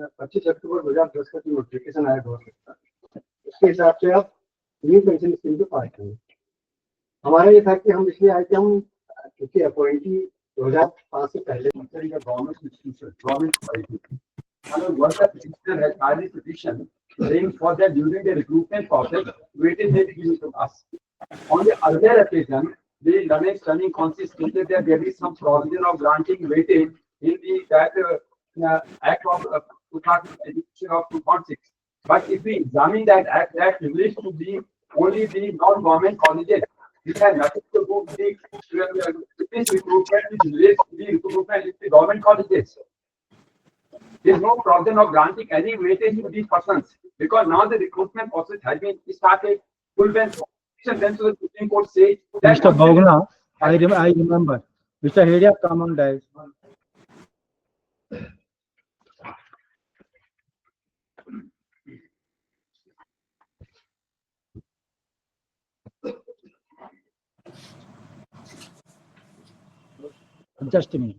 25 अक्टूबर 2010 का जो नोटिफिकेशन आया गवर्नमेंट का, उसके हिसाब से आप न्यू पेंशन स्कीम को पास करें। हमारा ये था कि हम इसलिए आए कि हम क्योंकि अपॉइंटी 2005 से पहले government institution saying for that during the recruitment process, weightage they give to us. On the earlier occasion, the Learning Learning Council stated that there is some provision of granting weightage in the Act of 2006. But if we examine that Act, that relates to the only the non-government colleges. This has nothing to do with this recruitment, which relates to the recruitment in the government colleges. There is no provision of granting any weightage to these persons because now the recruitment process has been started. Full bench, then so the Supreme Court says that Mr. Bogna, I remember. Mr. Hedia, come on, guys. Just a minute.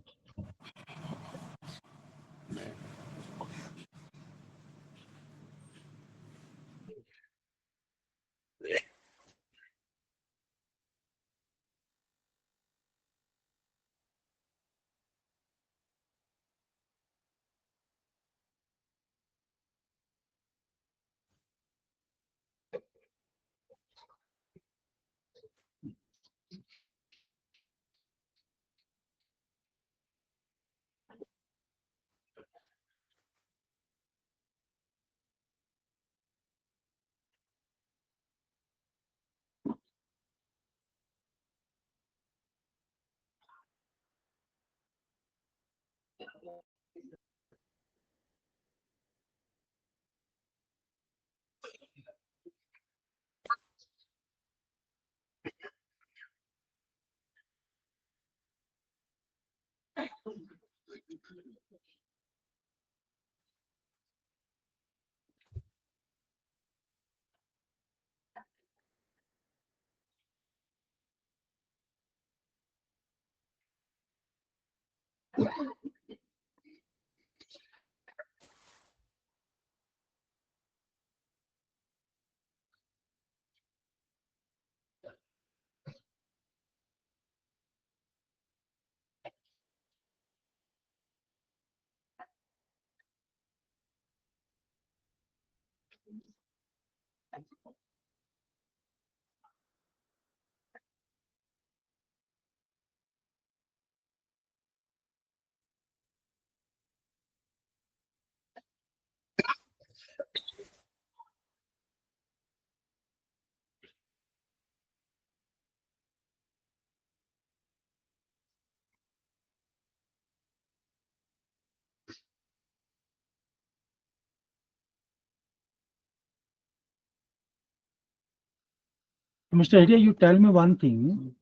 Mr. Hedia, you tell me one thing.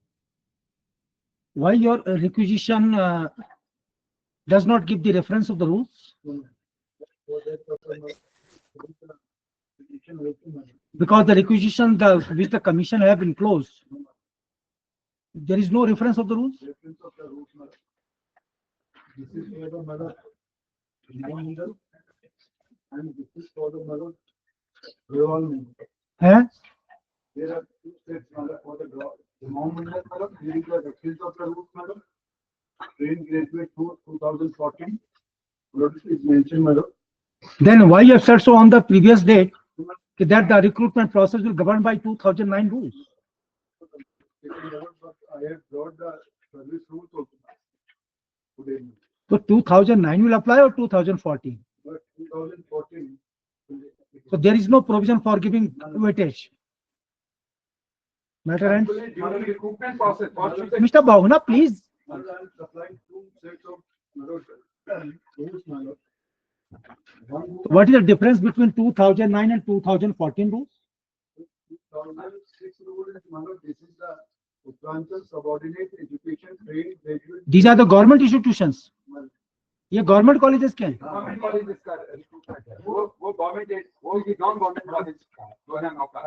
Why your requisition does not give the reference of the rules? Because the requisition which the commission have enclosed, there is no reference of the rules. This is for the mother, and this is for the mother. There are two sets for the government, during the reference of the rules, madam. Train graduate 2014. Notice is mentioned, madam. Then why you have said so on the previous date that the recruitment process will govern by 2009 rules? I have brought the service rules also today. So 2009 will apply or 2014? 2014. So there is no provision for giving weightage. Matter and recruitment process. Mr. Bogna, please. What is the difference between 2009 and 2014 rules? 2006 rule is, this is the Uttarakhand subordinate education trained graduate. These are the government institutions. ये government colleges क्या हैं? Government colleges का recruitment है. वो government है, वो non-government colleges का है. वो है नौकर.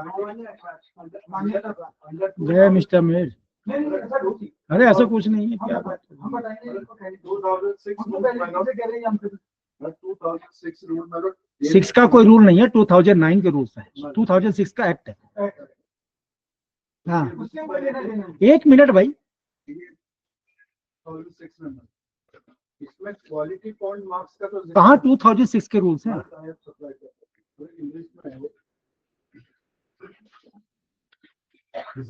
जय Mr. Mir. अरे ऐसा कुछ नहीं है क्या बात? हम बताएंगे 2006 में कह रहे हैं हम 2006 रूल में 6 का कोई रूल नहीं है, 2009 के रूल्स है, 2006 का एक्ट है। हाँ, एक मिनट भाई, 2006 में इसमें क्वालिटी पॉइंट मार्क्स का तो कहाँ 2006 के रूल्स हैं? इंग्लिश में है वो।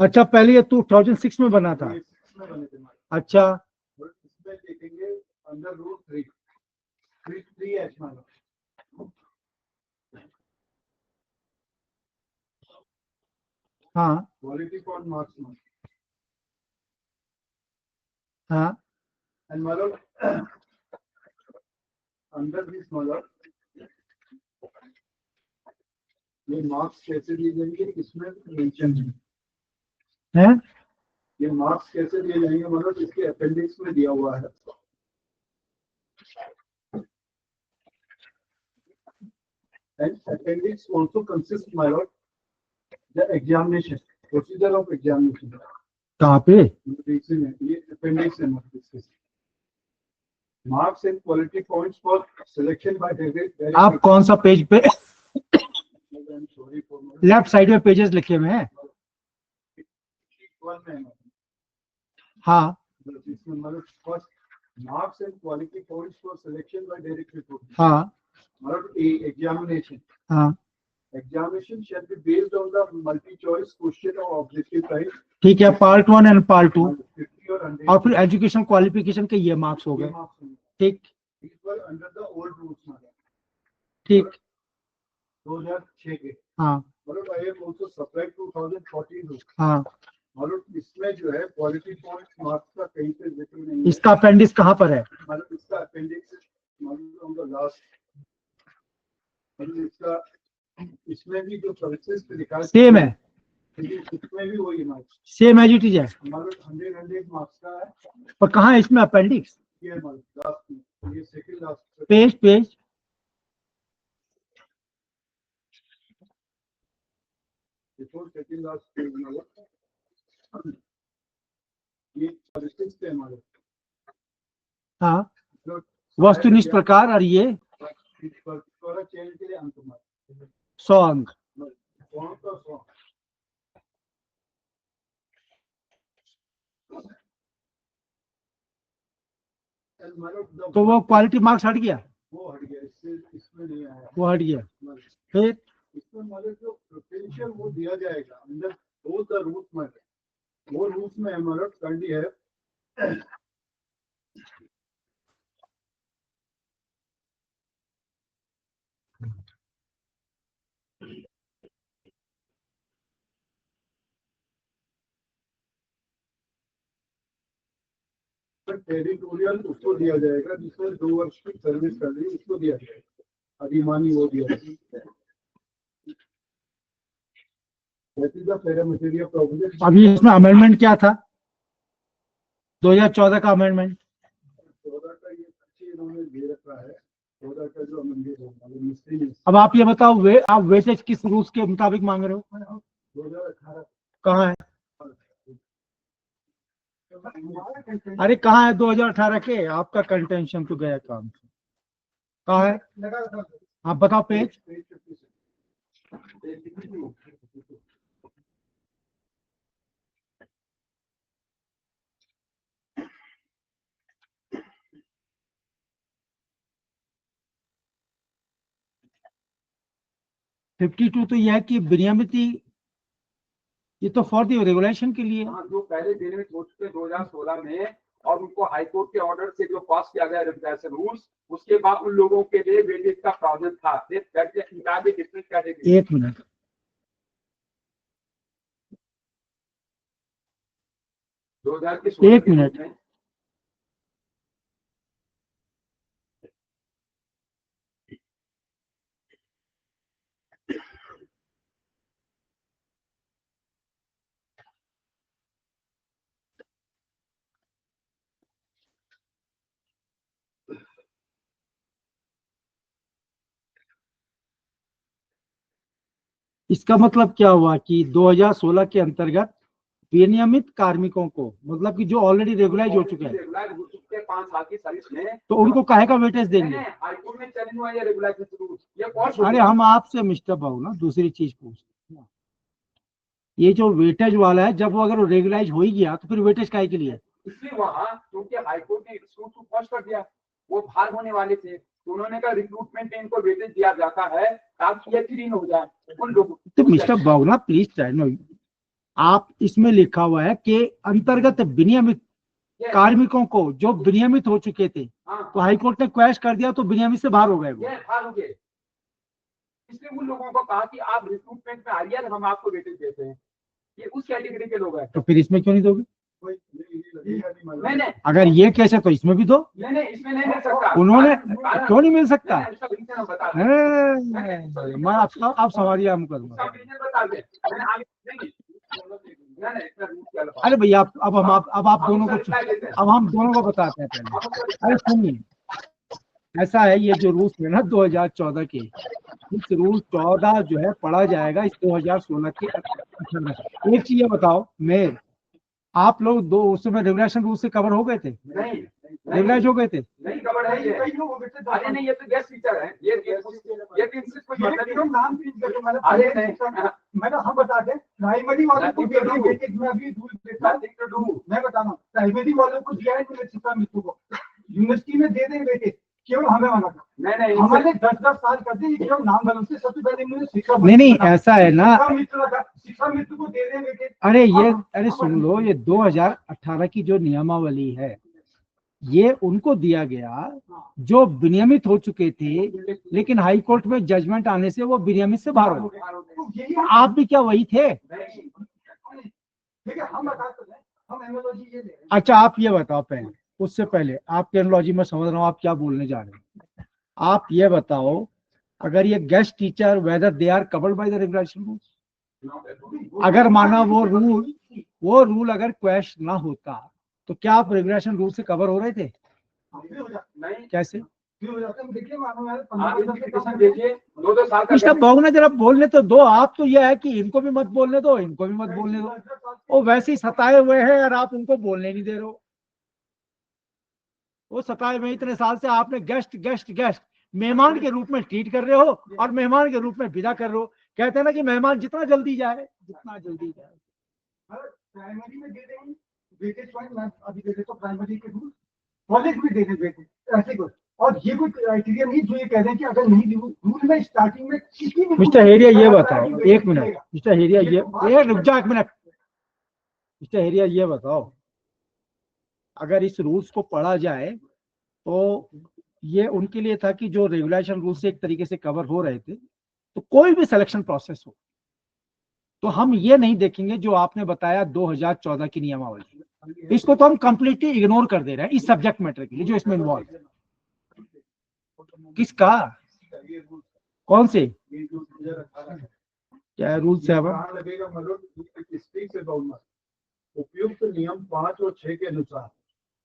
अच्छा, पहले ये 2006 में बना था। ये 6 में बने थे मार्क्स। अच्छा, और इसमें देखेंगे अंडर रूल 3 एच मानो हाँ क्वालिटी पॉइंट मार्क्स में हाँ एंड मानो अंडर दिस मानो ये मार्क्स कैसे दिए जाएंगे इसमें मेंशन है। है। ये मार्क्स कैसे दिए जाएंगे मतलब इसके अपेंडिक्स में दिया हुआ है। And appendix also consists, my lord, the examination, procedure of examination. कहाँ पे? ये appendix है इसके। Marks and quality points for selection by direct. आप कौन सा पेज पे? I'm sorry for my. Left side में पेजेस लिखे हुए हैं। One में हाँ इसमें मतलब first marks and quality points for selection by direct report. हाँ मतलब a examination. हाँ, Examination shall be based on the multi-choice question or objective type. ठीक है, पार्ट 1 एंड पार्ट 2, 50 और 100. और फिर एजुकेशन क्वालिफिकेशन के ये मार्क्स हो गए। ठीक These were under the old rules, madam. ठीक, 2006 के। हाँ मतलब I have also subtract 2014 rules. हाँ। मतलब इसमें जो है क्वालिटी पॉइंट मार्क्स का कहीं पे जिक्र नहीं है। इसका अपेंडिक्स कहाँ पर है? मतलब इसका अपेंडिक्स मतलब ऑन द लास्ट मतलब इसका इसमें भी जो सर्विसेज पे लिखा है सेम है, इसमें भी वही marks same as it is है, मतलब 100 मार्क्स का है। पर कहाँ है इसमें अपेंडिक्स? ये मतलब लास्ट में ये second last page before second last page मतलब ये सर्विसेज पे हमारे हाँ, वस्तुनिष्ठ प्रकार, और ये चेंज के लिए अंक मार्क 100 अंक। कौन सा 100 तो वो क्वालिटी मार्क्स हट गया, वो हट गया इससे इसमें नहीं आया वो हट गया। फिर इसमें मतलब जो पोटेंशियल वो दिया जाएगा अंदर वो द रूट में वो रूट में हमारा कंडी है। टेरिटोरियल उसको दिया जाएगा जिसमें 2 वर्ष की सर्विस कर रही है उसको दिया जाएगा, अधिमानी वो दिया जाएगा। पैरामीटर प्रॉब्लम अभी इसमें अमेंडमेंट क्या था? 2014 का अमेंडमेंट 14 का ये अच्छी इन्होंने दे रखा है। 14 का जो अमेंडमेंट है मिस्त्री ने अब आप ये बताओ, आप वेटेज किस रूल्स के मुताबिक मांग रहे हो? 2018 कहाँ है? अरे कहाँ है 2018 के? आपका कंटेंशन तो गया काम से। कहाँ है आप बताओ पेज। फिफ्टी टू तो यह है कि विनियमित, ये तो फॉर दी रेगुलेशन के लिए। हाँ, जो पहले दिन में हो चुके 2016 में और उनको हाईकोर्ट के ऑर्डर से जो पास किया गया रेगुलेशन रूल्स, उसके बाद उन लोगों के लिए वेटेज का प्रावधान था। Different category. एक मिनट, एक मिनट, इसका मतलब क्या हुआ कि 2016 के अंतर्गत विनियमित कार्मिकों को, मतलब कि जो ऑलरेडी रेगुलाइज हो चुके हैं, के 5 साल की सर्विस में, तो उनको काहे का वेटेज देंगे? हाईकोर्ट में चैलेंज हुआ ये रेगुलेशन रूल, ये कौन? अरे हम आपसे मिस्टर बाबू ना दूसरी चीज पूछ, ये जो वेटेज वाला है, जब वो अगर रेगुलाइज हो ही गया तो फिर वेटेज काहे के लिए? इसलिए वहाँ क्योंकि हाईकोर्ट ने सूट को पॉज कर दिया, वो बाहर होने वाले थे, तो उन्होंने कहा रिक्रूटमेंट में इनको वेटेज दिया जाता है ताकि ये क्लीन हो जाए उन लोगों। तो मिस्टर बाबू ना प्लीज, आप इसमें लिखा हुआ है कि अंतर्गत विनियमित कार्मिकों को जो विनियमित हो चुके थे, तो हाईकोर्ट ने क्वैश कर दिया तो विनियमित से बाहर हो गए वो। बाहर हो गए, इसलिए उन लोगों को कहा कि आप रिक्रूटमेंट में आइए, हम आपको वेटेज देते हैं, ये उस कैटेगरी के लोग हैं। तो फिर इसमें क्यों नहीं दोगे? नहीं, अगर ये केस है तो इसमें भी दो। नहीं, इसमें नहीं मिल सकता। उन्होंने क्यों नहीं मिल सकता? उसका रीजन हम बता दें। मैं आप सवालिया हम करूंगा। उसका रीजन बता दें। मैंने आगे नहीं, इसका रूल क्या लगा? अरे भैया अब आप दोनों को, अब हम दोनों को बताते हैं पहले। अरे सुनिए, ऐसा है, ये जो रूल्स है ना 2014 के, इस रूल 14 जो है पढ़ा जाएगा इस 2016 के 18। एक चीज ये बताओ, मैं आप लोग दो उस समय रेगुलेशन रूल से कवर हो गए थे? नहीं, रेगुलाइज हो गए थे? नहीं कवर है ये। अरे नहीं, ये तो गेस्ट टीचर है, ये इनसे कोई मतलब नहीं। नाम चेंज करके अरे नहीं, मैंने हम बता दें, प्राइमरी वालों को दे दें वेटेज में, अभी रूल देता हूं, मैं बता रहा हूँ, प्राइमरी वालों को दिया है शिक्षा मित्रों को, यूनिवर्सिटी में दे दें वेटेज, केवल हमें मना कर। नहीं, हमारे 10-10 साल करते हैं, केवल नाम बदल से सबसे पहले मुझे शिक्षा नहीं ऐसा है ना, शिक्षा मित्र को दे दें वेटेज। अरे सुन लो, ये 2018 की जो नियमावली है ये उनको दिया गया जो विनियमित हो चुके थे, लेकिन हाई कोर्ट में जजमेंट आने से वो विनियमित से बाहर हो गए। आप भी क्या वही थे? हम बताते हैं, हम एनालॉजी ये ले। अच्छा आप ये बताओ, पहले उससे पहले आपके एनालॉजी में समझ रहा हूँ आप क्या बोलने जा रहे हैं। आप ये बताओ, अगर ये guest teacher whether they are covered by the regulation rule, अगर माना वो रूल अगर क्वैश ना होता तो क्या आप रेगुलेशन रूल से कवर हो रहे थे? नहीं, कैसे? देखिए बहुना जरा बोलने तो दो, आप तो ये है कि इनको भी मत बोलने दो, इनको भी मत बोलने दो, वो वैसे ही सताए हुए हैं और आप उनको बोलने नहीं दे रहे हो। वो सताए हुए इतने साल से, आपने गेस्ट गेस्ट गेस्ट मेहमान के रूप में ट्रीट कर रहे हो और मेहमान के रूप में विदा कर रहे हो। कहते हैं ना कि मेहमान जितना जल्दी जाए, जितना जल्दी जाए। प्राइमरी में दे देंगे वेटेज, मैं अभी दे देता हूँ प्राइमरी के रूल, कॉलेज में दे दें वेटेज, ऐसे कुछ। और ये कोई क्राइटेरिया नहीं जो ये कह रहे हैं कि अगर नहीं रूल में स्टार्टिंग में किसी भी। मिस्टर हेरिया ये बताओ, एक मिनट मिस्टर हेरिया, ये रुक जा एक मिनट। मिस्टर हेरिया ये बताओ, अगर इस रूल्स को पढ़ा जाए तो ये उनके लिए था कि जो रेगुलेशन रूल से एक तरीके से कवर हो रहे थे, तो कोई भी सिलेक्शन प्रोसेस हो तो हम ये नहीं देखेंगे जो आपने बताया 2014 की नियमावली, इसको तो हम कंप्लीटली इग्नोर कर दे रहे हैं इस सब्जेक्ट मैटर के लिए जो इसमें इन्वॉल्व है। किसका? कौन से? क्या रूल्स है? उपयुक्त नियम 5 और 6 के अनुसार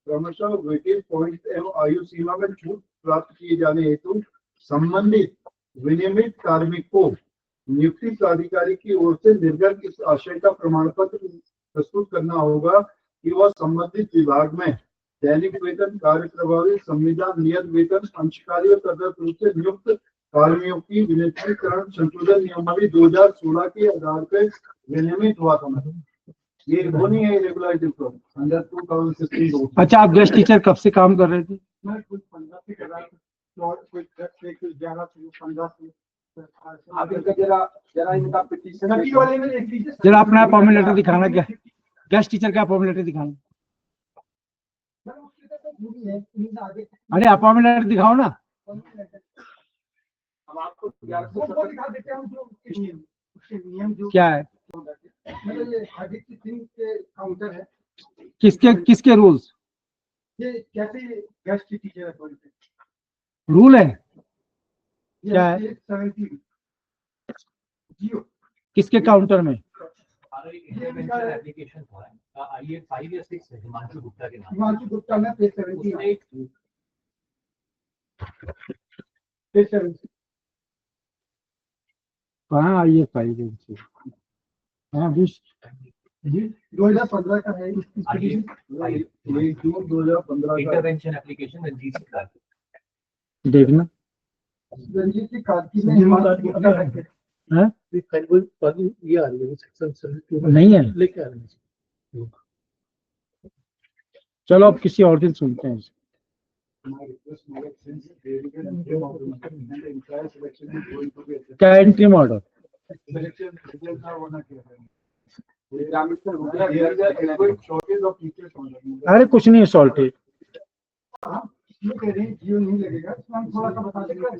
क्रमशः वेटेज पॉइंट एवं आयु सीमा में छूट प्राप्त किए जाने हेतु संबंधित विनियमित कार्मिक को नियुक्ति प्राधिकारी की ओर से निर्गत इस आशय का प्रमाण पत्र प्रस्तुत करना होगा कि वह संबंधित विभाग में दैनिक वेतन, कार्य प्रभावी, संविधान नियत वेतन, अंशकाली और तदर्थ रूप से नियुक्त कार्मिकों की विनियमितीकरण संशोधन नियमावली 2016 के आधार पर विनियमित हुआ था। ये वो नहीं है रेगुलर अंडर 2016। अच्छा, आप गेस्ट टीचर कब से काम कर रहे थे? मैं कुछ 15 से कर रहा था, कुछ 10 से, कुछ 11 से, 15 से। आप इनका जरा इनका पिटीशन वाले में देख लीजिए, जरा अपना अपॉइंटमेंट लेटर दिखाना, क्या गेस्ट टीचर का अपॉइंटमेंट लेटर दिखाना। अरे अपॉइंटमेंट लेटर दिखाओ ना। हम आपको दिखा देते हैं जो नियम जो क्या है? मतलब ये आदित्य सिंह के काउंटर है। किसके रूल्स? ये कैसे गेस्ट टीचर है रूल है? क्या है? 17 किसके काउंटर में? एप्लीकेशन आइए 5 या 6 है हिमांशु गुप्ता के नाम। हिमांशु गुप्ता में पेज 17 कहाँ आई है फाइल? हाँ जी 2015 का है आगे 1 जून 2015 का इंटरवेंशन एप्लीकेशन रंजीत सिंह का। देखना रंजीत जी कार्तिक ने हिमाचल है ये आ रही है सेक्शन नहीं है। लेके आ रही है। चलो अब किसी और दिन सुनते हैं। My request, my since there is an interim order and the entire selection is going to be क्या interim order? selection results are होना क्या है? Examination हो गया, There is a कोई shortage of teachers on that. अरे कुछ नहीं है सॉल्टेज। इसमें कह रहे हैं जियो नहीं लगेगा, इसमें हम थोड़ा सा बता देंगे।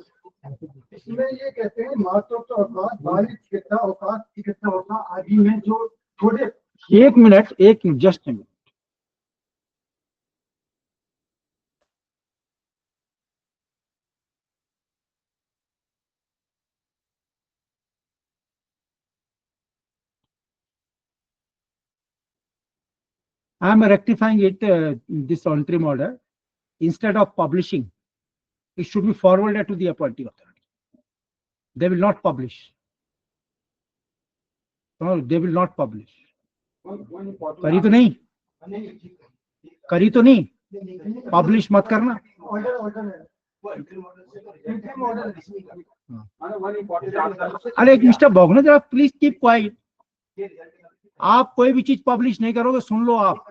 इसमें ये कहते हैं मात्र तो अवकाश 22 चिकित्सा अवकाश चिकित्सा होता आदि में जो थोड़े एक minute just minute. I am rectifying it, this interim order. Instead of publishing, it should be forwarded to the appointing authority. They will not publish. No, they will not publish. करी तो नहीं, करी तो नहीं, पब्लिश मत करना। Order order है interim order अरे एक मिस्टर भोगना जरा प्लीज कीप क्वाइट। आप कोई भी चीज पब्लिश नहीं करोगे, सुन लो आप।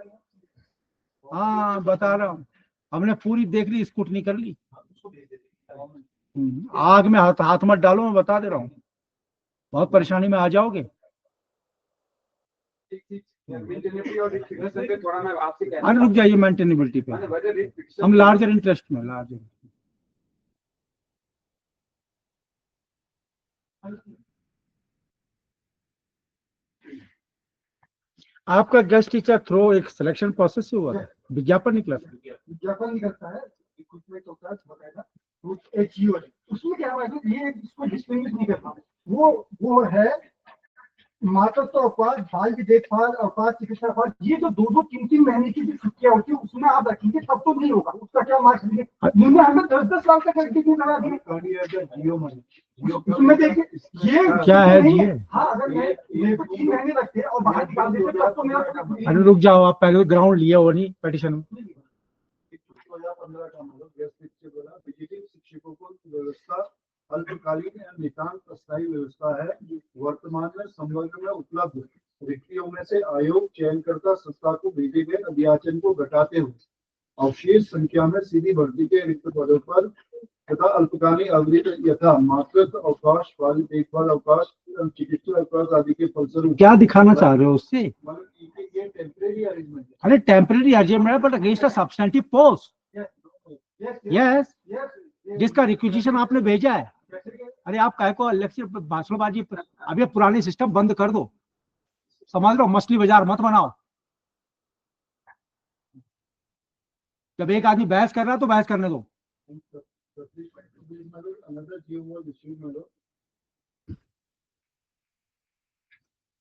हाँ बता रहा हूँ, हमने पूरी देख ली, स्कूटनी कर ली। आग में हाथ मत डालो, मैं बता दे रहा हूँ, बहुत परेशानी में आ जाओगे। थोड़ा मैं आपसे कह अरे रुक जाइए, मेंटेनेबिलिटी पे हम लार्जर इंटरेस्ट में लार्जर। आपका गेस्ट टीचर थ्रो एक सिलेक्शन प्रोसेस से हुआ था, विज्ञापन निकला था। विज्ञापन निकलता है, रिक्रूटमेंट होता है बकायदा, HGO है। उसमें क्या है ये इसको डिस्टिंग्विश नहीं करना, वो है माता तो अवकाश, बाल की देखभाल, अवकाश चिकित्सा अवकाश, ये जो 2-2-3-3 महीने की जो छुट्टियां होती है उसमें आप रखेंगे तब तो नहीं होगा, उसका क्या मार्क्स देंगे? जिनमें हमें 10-10 साल तक एक्टिविटी लगा दी। उसमें देखिए ये क्या है जी? हाँ अगर मेरे को 3 महीने लगते और बाहर निकाल देते तब तो मेरा। अरे रुक जाओ, आप पहले ग्राउंड लिए हो नहीं पेटिशन में। 2015 का मतलब विजिटिंग शिक्षकों को व्यवस्था अल्पकालीन या नितांत अस्थायी व्यवस्था है, वर्तमान में संवर्ग में उपलब्ध रिक्तियों में से आयोग चयनकर्ता संस्था को भेजे गए अध्याचन को घटाते हुए अवशेष संख्या में सीधी भर्ती के रिक्त पदों पर तथा अल्पकालीन अवधि यथा मातृत्व अवकाश, बाल देखभाल अवकाश, चिकित्सा अवकाश आदि के फलस्वरूप। क्या दिखाना चाह रहे हो उससे? ये टेम्परेरी अरेंजमेंट है। अरे temporary arrangement but against a substantive post. Yes, जिसका रिक्विजिशन आपने भेजा है। अरे आप काय को इलेक्शन भाषणबाजी, अब ये पुराने सिस्टम बंद कर दो, समझ लो, मछली बाजार मत बनाओ। जब एक आदमी बहस कर रहा है तो बहस करने दो।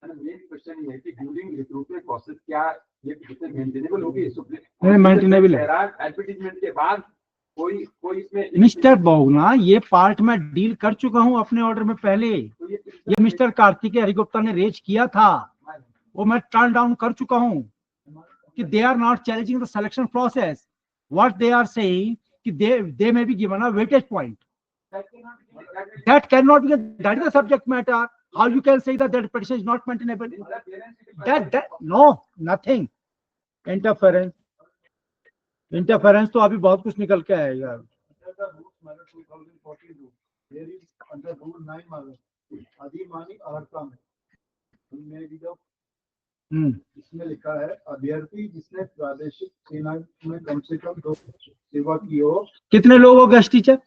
क्वेश्चन ये है कि ड्यूरिंग रिक्रूटमेंट प्रोसेस क्या ये मेंटेनेबल होगी? मेंटेनेबल है। एडवर्टाइजमेंट के बाद कोई इसमें मिस्टर बोगना, ये पार्ट में डील कर चुका हूं अपने ऑर्डर में पहले। ये मिस्टर कार्तिकेय हरिगुप्ता ने रेज किया था, वो मैं टर्न डाउन कर चुका हूं कि they are not challenging the selection process. What they are saying कि they may be given a weightage point. That can not be, that is the subject matter. How you can say that petition is not maintainable? That no, nothing. Interference तो अभी बहुत कुछ निकल के आएगा। इसमें लिखा है अभ्यर्थी जिसने प्रादेशिक सेना में कम से कम 2 सेवा की हो। कितने लोग हो गेस्ट टीचर?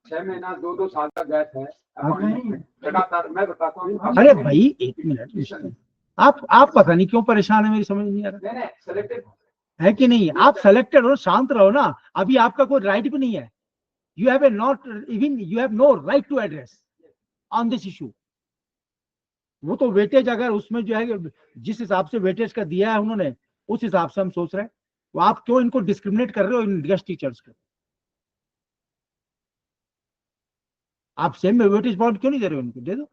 6 महीना 2-2 साल का गैप है लगातार। मैं बताता हूँ। अरे भाई एक मिनट, आप पता नहीं क्यों परेशान है, मेरी समझ नहीं आ रहा। नहीं सेलेक्टेड है कि नहीं? आप सेलेक्टेड हो, शांत रहो ना। अभी आपका कोई राइट भी नहीं है। You have no right to address on this issue. वो तो वेटेज अगर उसमें जो है जिस हिसाब से वेटेज का दिया है उन्होंने, उस हिसाब से हम सोच रहे हैं। तो आप क्यों इनको डिस्क्रिमिनेट कर रहे हो इन गेस्ट टीचर्स को? आप सेम में वेटेज बॉन्ड क्यों नहीं दे रहे हो उनको? दे दो,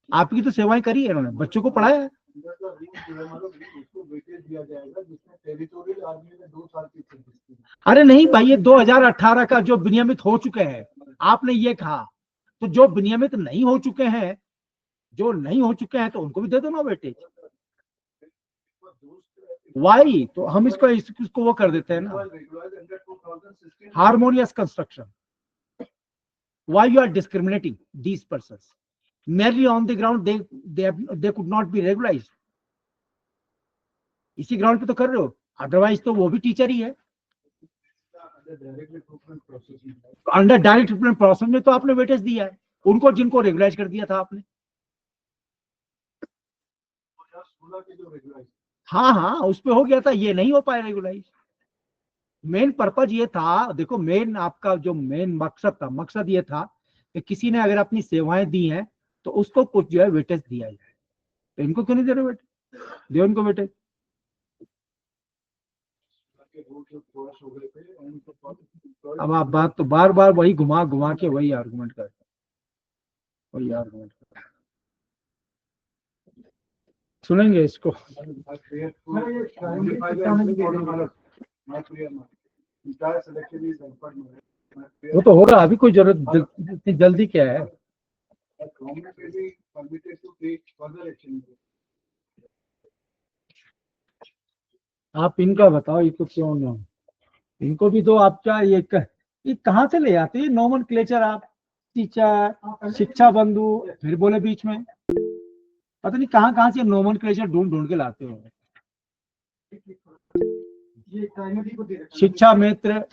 आपकी तो सेवाएं करी है इन्होंने, बच्चों को पढ़ाया है। उसको वेटेज दिया जाएगा जिसमें टेरिटोरियल आर्मी में 2 साल की सर्विस की। अरे नहीं भाई, ये 2018 का जो विनियमित हो चुके हैं, आपने ये कहा, तो जो विनियमित नहीं हो चुके हैं, तो उनको भी दे दो ना वेटेज। वाई, तो हम इसको वो कर देते हैं ना, harmonious construction. Why you are discriminating these persons merely on the ground they could not be regularized? इसी ग्राउंड पे तो कर रहे हो, अदरवाइज तो वो भी टीचर ही है। अंडर डायरेक्ट रिक्रूटमेंट प्रोसेस में तो आपने वेटेज दिया है उनको, जिनको रेगुलाइज कर दिया था आपने। हाँ हाँ, उस पे हो गया था, ये नहीं हो पाया रेगुलाइज। मेन पर्पज ये था, देखो मेन आपका जो मेन मकसद ये था कि किसी ने अगर अपनी सेवाएं दी हैं तो उसको कुछ जो है वेटेज दिया जाए। तो इनको क्यों नहीं दे रहे वेटेज? दे उनको वेटेज। अब आप बात तो बार बार वही घुमा घुमा के वही आर्गुमेंट करते, सुनेंगे इसको। वो तो होगा, अभी कोई जरूरत इतनी जल्दी क्या है? आप इनका बताओ, ये तो क्यों ना, इनको भी दो। आपका ये कहाँ से ले आते हैं नोमेनक्लेचर? आप टीचर, शिक्षा बंधु, फिर बोले बीच में, पता नहीं कहाँ से नोमेनक्लेचर ढूंढ के लाते हो। शिक्षा मित्र,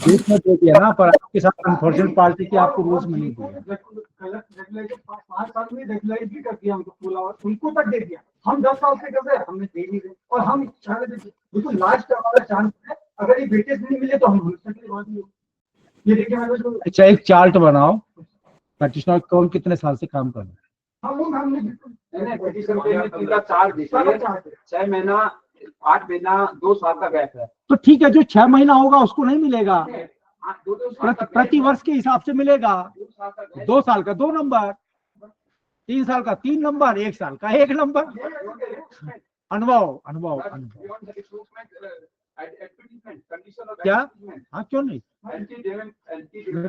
रूल्स में दे दिया ना, पर आपके साथ अनफॉर्चुनेट पार्टी की आपको रूल्स में नहीं दिया। 5 साल में रेगुलाइज भी कर दिया उनको तक दे दिया। हम 10 साल से कर रहे हैं, हमने दे नहीं रहे। और हम बिल्कुल लास्ट का हमारा चांस है, अगर ये वेटेज नहीं मिले तो हम ये देखिए। अच्छा, एक चार्ट बनाओ, प्रैक्टिशनर कौन कितने साल से काम कर रहे हैं। हमने 6 महीना, 8 महीना, 2 साल का गैप है। तो ठीक है, जो 6 महीना होगा उसको नहीं मिलेगा, प्रति वर्ष के हिसाब से मिलेगा। 2 साल का 2 नंबर, 3 साल का 3 नंबर, 1 साल का 1 नंबर। अनुभव। क्या? हाँ, क्यों नहीं?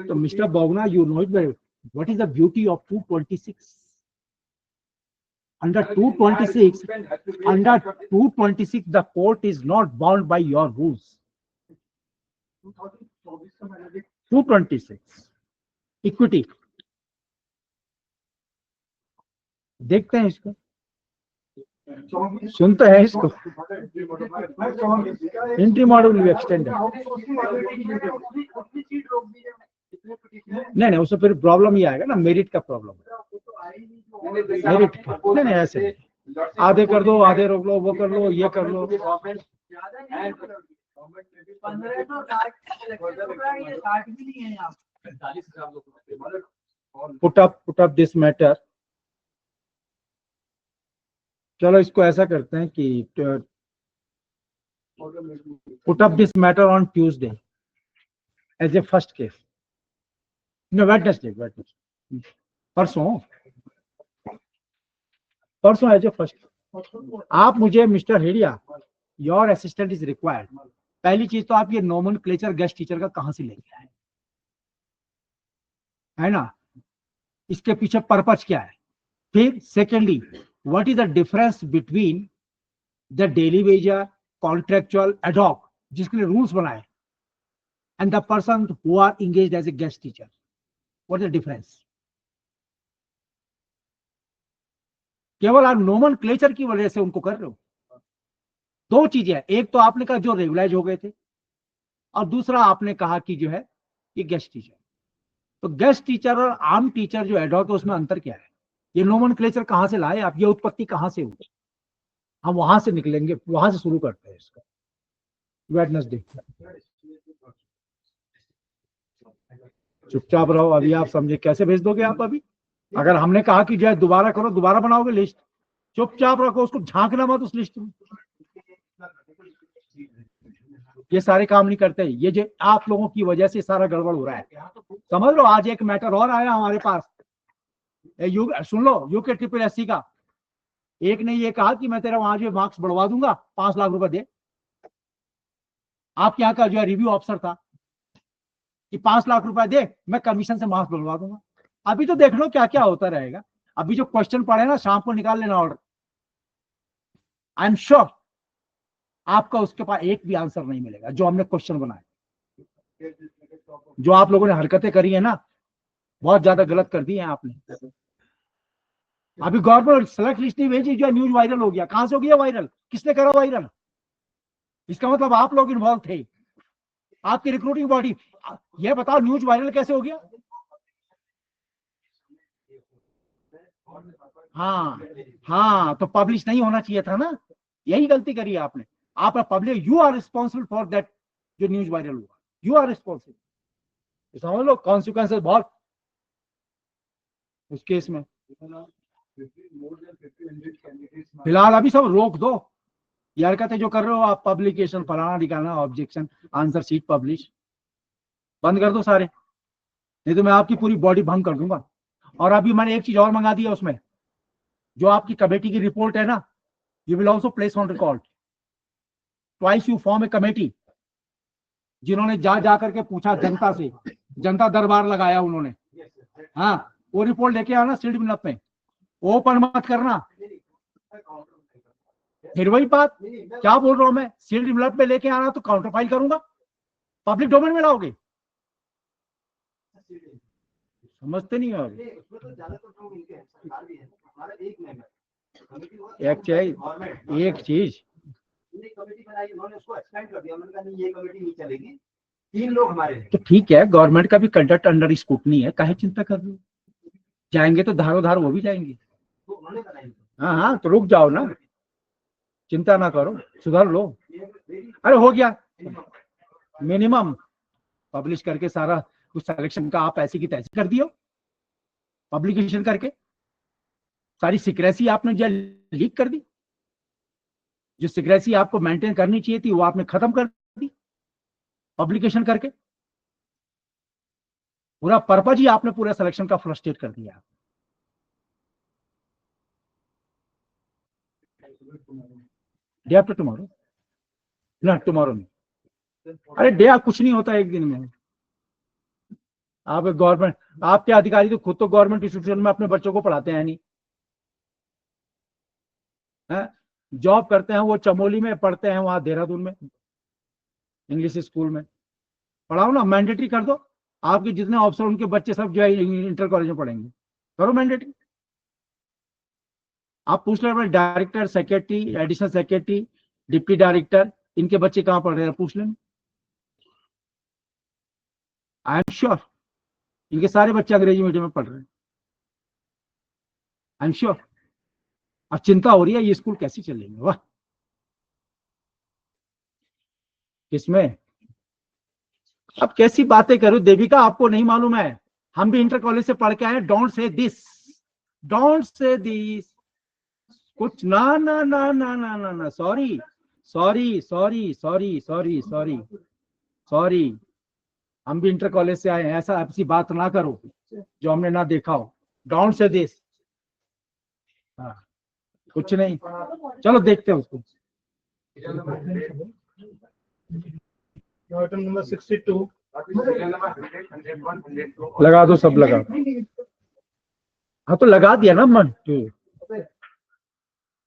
तो mister Bogna, you know it, what is the beauty of 226? Under 226, the court is not bound by your rules. 226 equity, देखते हैं इसको, सुनते हैं इसको। एंट्री मॉडल भी एक्सटेंड है। नहीं, उससे फिर प्रॉब्लम ये आएगा ना, मेरिट का प्रॉब्लम है। मेरिट नहीं, ऐसे आधे कर दो, आधे रोक लो, वो कर लो, ये कर लो। Put up this matter. चलो इसको ऐसा करते हैं कि put up this matter on Tuesday as a first case. No, Wednesday, परसों एज ए फर्स्ट। आप मुझे mister Hedia, your assistant is required. पहली चीज तो आप ये नोमेनक्लेचर गेस्ट टीचर का कहां से लेके आए, है ना? इसके पीछे पर्पज क्या है? फिर secondly, what is the difference between the daily wager, contractual, ad hoc, जिसके लिए रूल्स बनाए, and the person who are engaged as a guest teacher? What is the difference? केवल आप नोमेनक्लेचर की वजह से उनको कर रहे हो। 2 चीजें, एक तो आपने कहा जो रेगुलाइज हो गए थे, और दूसरा आपने कहा कि जो है ये गेस्ट टीचर। तो गेस्ट टीचर और आम टीचर जो एडॉक है, उसमें अंतर क्या है? ये नोमेनक्लेचर कहां से लाए आप? ये उत्पत्ति कहां से हुई? हम वहां से निकलेंगे, वहां से शुरू करते हैं इसका। वेडनेसडे। चुपचाप रहो, अभी आप समझे कैसे भेज दोगे आप? अभी अगर हमने कहा कि जो है दोबारा करो, दोबारा बनाओगे लिस्ट? चुपचाप रखो, उसको झांकना मत उस लिस्ट में। ये सारे काम नहीं करते। ये जो आप लोगों की वजह से सारा गड़बड़ हो रहा है, समझ लो। आज एक मैटर और आया हमारे पास, सुन लो, यूके SSSC का। एक ने ये कहा कि मैं तेरा वहां जो मार्क्स बढ़वा दूंगा, 5 लाख रुपए दे। आपके यहाँ का जो है रिव्यू ऑफिसर था कि 5 लाख रुपए दे, मैं कमीशन से मार्क्स बढ़वा दूंगा। अभी तो देख लो क्या क्या होता रहेगा। अभी जो क्वेश्चन पढ़े ना, शाम को निकाल लेना ऑर्डर। आई एम श्योर आपका उसके पास एक भी आंसर नहीं मिलेगा जो हमने क्वेश्चन बनाए। जो आप लोगों ने हरकतें करी है ना, बहुत ज्यादा गलत कर दी है आपने। अभी गवर्नमेंट सेलेक्ट लिस्ट नहीं भेजी, जो न्यूज वायरल हो गया। कहां से हो गया वायरल? किसने करा वायरल? इसका मतलब आप लोग इन्वॉल्व थे, आपकी रिक्रूटिंग बॉडी। यह बताओ न्यूज वायरल कैसे हो गया? हाँ हाँ, तो पब्लिश नहीं होना चाहिए था ना, यही गलती करी आपने। आप public, you are responsible for that जो न्यूज वायरल हुआ, यू आर रिस्पॉन्सिबल। समझ लो कॉन्सिक्वेंसेस बहुत उस केस में। फिलहाल अभी सब रोक दो, ये हरकतें जो कर रहे हो आप, पब्लिकेशन फलाना दिखाना, ऑब्जेक्शन, आंसर शीट पब्लिश, बंद कर दो सारे, नहीं तो मैं आपकी पूरी बॉडी भंग कर दूंगा। और अभी मैंने एक चीज और मंगा दी है उसमें, जो आपकी कमेटी की रिपोर्ट है ना, you will also place on record. Twice you form A committee, जिन्होंने जा करके पूछा जनता से, जनता दरबार लगाया उन्होंने। हाँ, वो रिपोर्ट लेके आना सील्ड मिनप में, ओपन मत करना। फिर वही बात, क्या बोल रहा हूं मैं, सील्ड मिनप में लेके आना तो काउंटर फाइल करूंगा, पब्लिक डोमेन में लाओगे। समझते नहीं हो। एक चीज तीन लोग हमारे तो ठीक है, गवर्नमेंट का भी कंडक्ट अंडर स्क्रूटनी है, काहे चिंता कर रहे हो? जाएंगे तो धारो धार वो भी जाएंगे। हाँ हाँ, तो रुक जाओ ना, चिंता ना करो, सुधर लो। अरे हो गया, मिनिमम पब्लिश करके सारा कुछ सिलेक्शन का आप ऐसी की तैसी कर दियो, पब्लिकेशन करके सारी सिक्रेसी आपने जो लीक कर दी। जो सिक्रेसी आपको मेंटेन करनी चाहिए थी वो आपने खत्म कर दी पब्लिकेशन करके। पूरा पर्पज ही आपने पूरे सिलेक्शन का फ्रस्ट्रेट कर दिया। डे आफ्टर टुमारो ना, टुमारो नहीं, अरे डे कुछ नहीं होता एक दिन में। आप गवर्नमेंट, आपके अधिकारी तो खुद तो गवर्नमेंट इंस्टीट्यूशन में अपने बच्चों को पढ़ाते हैं नहीं, जॉब करते हैं वो चमोली में, पढ़ते हैं वहां देहरादून में इंग्लिश स्कूल में। पढ़ाओ ना, मैंडेटरी कर दो। आपके जितने ऑफिसर उनके बच्चे सब जो है इंटर कॉलेज में पढ़ेंगे, करो मैंडेटरी। आप पूछ लो अपने director, secretary, additional secretary, deputy director, इनके बच्चे कहाँ पढ़ रहे हैं, पूछ लेना। आई एम श्योर इनके सारे बच्चे अंग्रेजी मीडियम में पढ़ रहे हैं, आई एम श्योर। अब चिंता हो रही है ये स्कूल कैसे चलेंगे। वाह, किसमें अब कैसी बातें करो देविका, आपको नहीं मालूम है, हम भी इंटर कॉलेज से पढ़ के आए। Don't say this, don't say this, कुछ ना ना ना ना ना ना ना, sorry sorry sorry sorry sorry sorry sorry, हम भी इंटर कॉलेज से आए हैं, ऐसा ऐसी बात ना करो जो हमने ना देखा हो। Don't say this. हाँ, कुछ नहीं, चलो देखते हैं उसको। आइटम नंबर 62 लगा दो, सब लगा दो। हाँ तो लगा दिया ना मन।